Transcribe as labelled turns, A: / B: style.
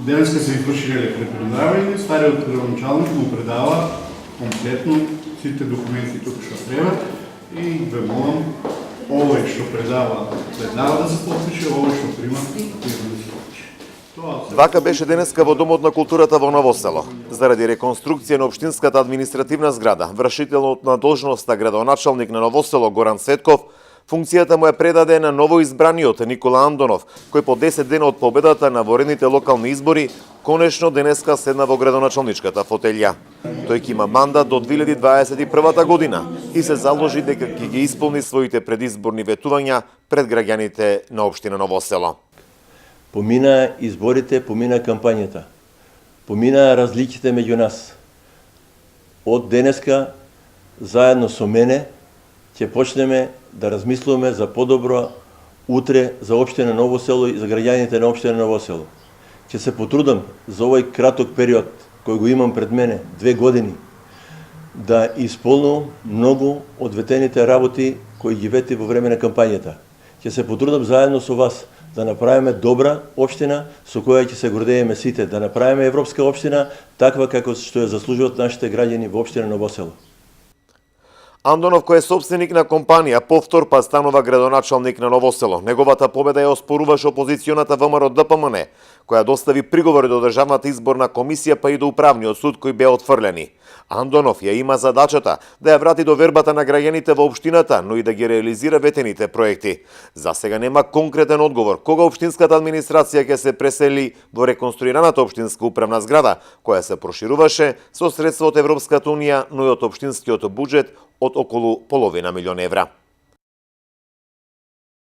A: Денеска се извршили електропредавање, стариот градоначалник му предава комплетно сите документи тука што треба и ве молам овој што предава да се подпише, овој што прима да се подпише.
B: Вака беше денеска во Домот на културата во Ново село. Заради реконструкција на општинската административна зграда, вршителот на должноста градоначалник на Ново село Горан Сетков, функцијата му е предадена на новоизбраниот Никола Андонов, кој по 10 дена од победата на воредните локални избори, конечно денеска седна во градоначалничката фотелја. Тој ќе има мандат до 2021 година и се заложи дека ќе ги исполни своите предизборни ветувања пред граѓаните на општина Ново село.
C: Помина изборите, помина кампањата, помина разликите меѓу нас. Од денеска, заедно со мене, ќе почнеме да размислуваме за подобро утре за општина Ново село и за граѓаните на општина Ново село. Ќе се потрудам за овој краток период кој го имам пред мене, 2 години, да исполнувам многу од ветените работи кои ги вети во време на кампањата. Ќе се потрудам заедно со вас да направиме добра општина со која ќе се гордееме сите, да направиме европска општина таква како што ја заслужуваат нашите граѓани во општина Ново село.
B: Андонов, кој е собственик на компанија, повтор па станува градоначалник на Ново село. Неговата победа ја оспоруваше опозиционата ВМРО ДПМН, која достави приговори до Државната изборна комисија па и до Управниот суд кои беа отфрлени. Андонов ја има задачата да ја врати до вербата на граѓаните во општината, но и да ги реализира ветените проекти. За сега нема конкретен одговор кога општинската администрација ќе се пресели во реконструираната општинска управна зграда, која се прошируваше со средства од Европската унија, но и од општинскиот буџет од околу половина милион евра.